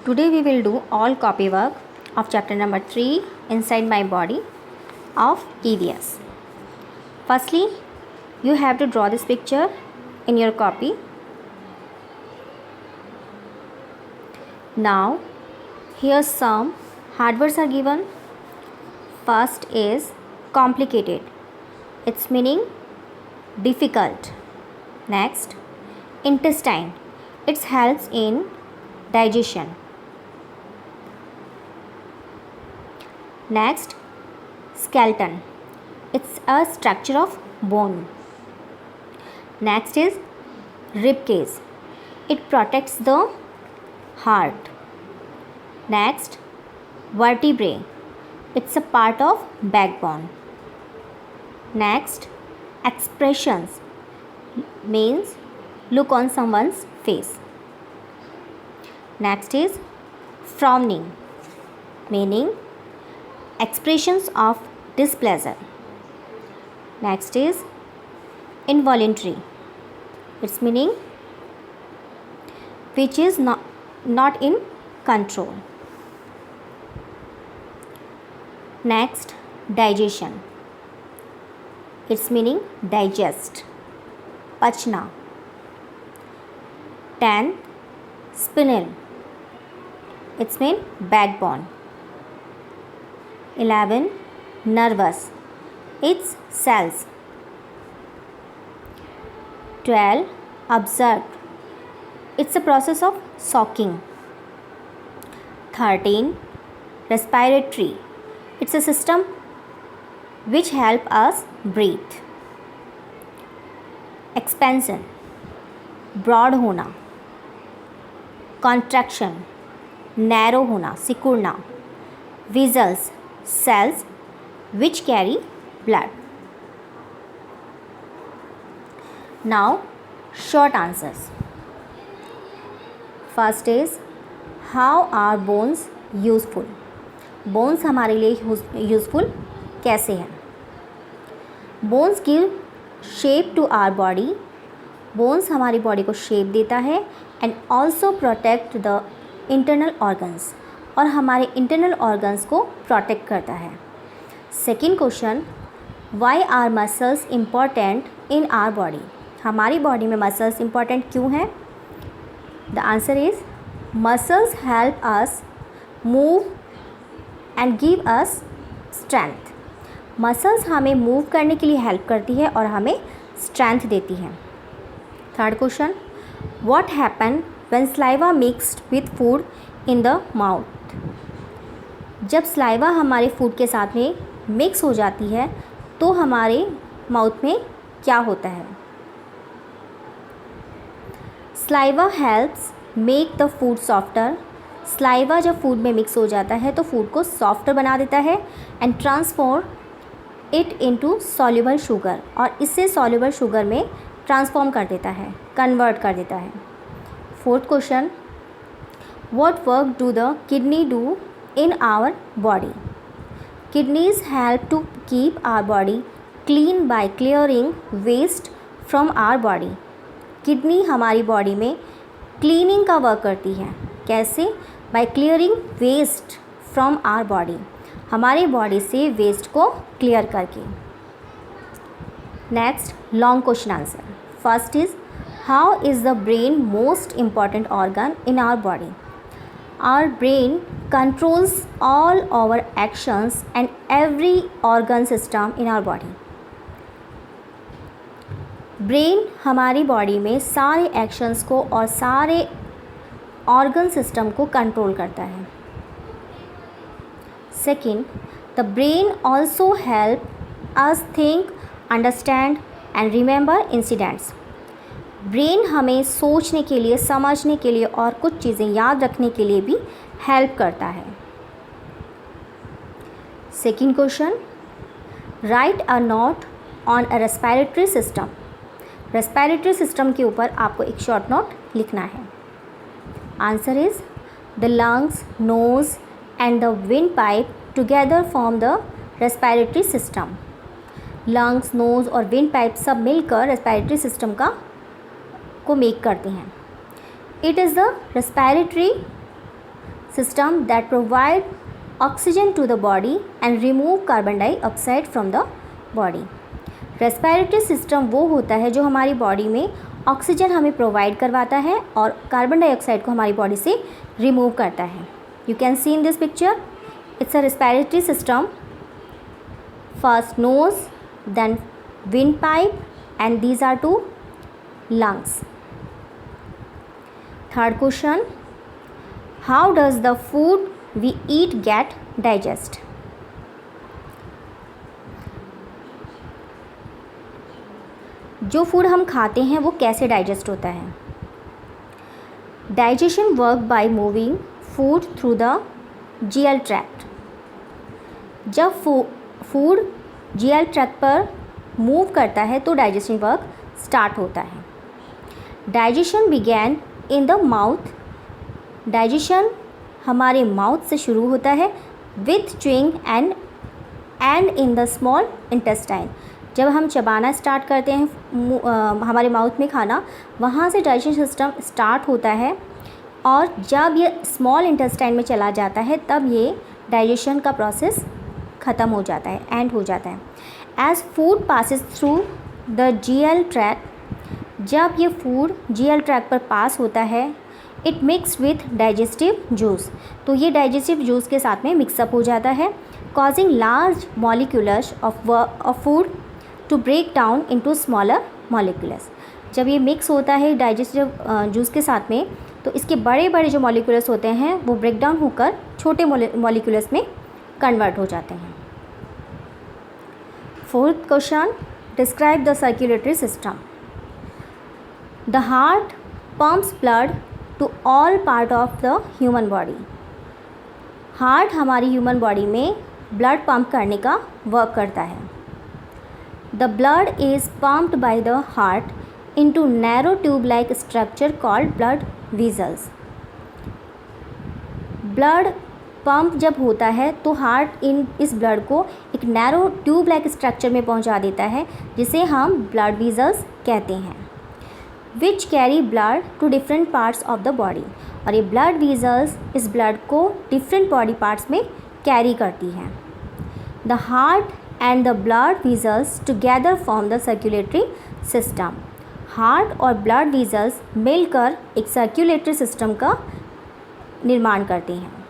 Today we will do all copy work of chapter number 3 inside my body of EVS. Firstly, you have to draw this picture in your copy. Now, here some hard words are given. First is complicated. Its meaning difficult. Next, intestine. It helps in digestion. Next, skeleton. It's a structure of bone. Next is rib cage. It protects the heart. Next, vertebrae. It's a part of backbone. Next, expressions means look on someone's face. Next is frowning, meaning expressions of displeasure. Next is involuntary. Its meaning which is not in control. Next, digestion. Its meaning digest, pachna. 10, spinal. Its mean backbone. 11, nervous. Its cells. 12, absorb. It's a process of soaking. 13, respiratory. It's a system which help us breathe. Expansion, broad होना. Contraction, narrow होना, सिकुड़ना. Vessels, cells which carry blood. Now, short answers. First is how are bones useful? Bones हमारे लिए useful कैसे हैं? Bones give shape to our body. Bones हमारी body को shape देता है and also protect the internal organs, और हमारे इंटरनल ऑर्गन्स को प्रोटेक्ट करता है. Second question, why are muscles important in our body? हमारी बॉडी में मसल्स इम्पॉर्टेंट क्यों हैं? The answer is muscles help us move and give us strength. Muscles हमें मूव करने के लिए हेल्प करती है और हमें स्ट्रेंथ देती है. Third question, what happen when saliva mixed with food in the mouth? जब स्लाइवा हमारे फूड के साथ में मिक्स हो जाती है तो हमारे माउथ में क्या होता है? Saliva helps make the food softer. Saliva जब फूड में मिक्स हो जाता है तो फूड को सॉफ्टर बना देता है and transform it into soluble sugar, और इससे सॉल्युबल शुगर में ट्रांसफॉर्म कर देता है, कन्वर्ट कर देता है. Fourth question, what work do the kidney do in our body? Kidneys help to keep our body clean by clearing waste from our body. Kidney हमारी बॉडी में क्लीनिंग का वर्क करती है. कैसे? By clearing waste from our body, हमारे body से waste को clear करके. Next, long question answer. First is how is the brain most important organ in our body? Our brain controls all our actions and every organ system in our body. Brain हमारी body में सारे actions को और सारे organ system को control करता है. Second, the brain also help us think, understand and remember incidents. Brain हमें सोचने के लिए, समझने के लिए और कुछ चीज़ें याद रखने के लिए भी हेल्प करता है. Second question, write a note on a respiratory system. Respiratory system के ऊपर आपको एक शॉर्ट नोट लिखना है. Answer is the lungs, nose and the wind pipe together form the respiratory system. Lungs, nose और विंड पाइप सब मिलकर respiratory system को मेक करते हैं. It is the respiratory system that provide oxygen to the body and remove carbon dioxide from the body. Respiratory system वो होता है जो हमारी बॉडी में ऑक्सीजन हमें प्रोवाइड करवाता है और कार्बन डाइऑक्साइड को हमारी बॉडी से रिमूव करता है. You can see in this picture, it's a respiratory system. First nose, then windpipe, and these are two lungs. Third question, how does the food we eat get digest? जो food हम खाते हैं वो कैसे digest होता है? Digestion work by moving food through the GL tract. जब food GL tract पर मूव करता है तो डाइजेशन वर्क स्टार्ट होता है. Digestion began in the mouth. Digestion हमारे माउथ से शुरू होता है with chewing and in the small intestine. जब हम चबाना स्टार्ट करते हैं हमारे माउथ में खाना, वहाँ से डाइजेशन सिस्टम स्टार्ट होता है और जब ये स्मॉल इंटेस्टाइन में चला जाता है तब ये डाइजेशन का प्रोसेस ख़त्म हो जाता है, एंड हो जाता है. As food passes through the GL tract. जब ये फूड जीएल ट्रैक पर पास होता है, it mix with digestive juice. तो ये डाइजेस्टिव जूस के साथ में मिक्सअप हो जाता है, causing large molecules of food to break down into smaller molecules. जब ये मिक्स होता है डाइजेस्टिव जूस के साथ में, तो इसके बड़े बड़े जो मॉलिक्यूल्स होते हैं वो ब्रेक डाउन होकर छोटे मॉलिक्यूल्स में कन्वर्ट हो जाते हैं. Fourth question, describe the circulatory system. The heart pumps blood to all part of the human body. Heart हमारी ह्यूमन बॉडी में ब्लड पंप करने का वर्क करता है. The blood is pumped by the heart into narrow tube-like structure called blood vessels. Blood pump जब होता है तो हार्ट इस ब्लड को एक नैरो ट्यूब लाइक स्ट्रक्चर में पहुंचा देता है जिसे हम ब्लड वीजल्स कहते हैं, which carry blood to different parts of the body. और ये ब्लड वीजल्स इस ब्लड को डिफरेंट बॉडी पार्ट्स में कैरी करती हैं. The heart and the blood vessels together form the circulatory system. Heart और ब्लड वीजल्स मिलकर एक सर्कुलेटरी सिस्टम का निर्माण करते हैं.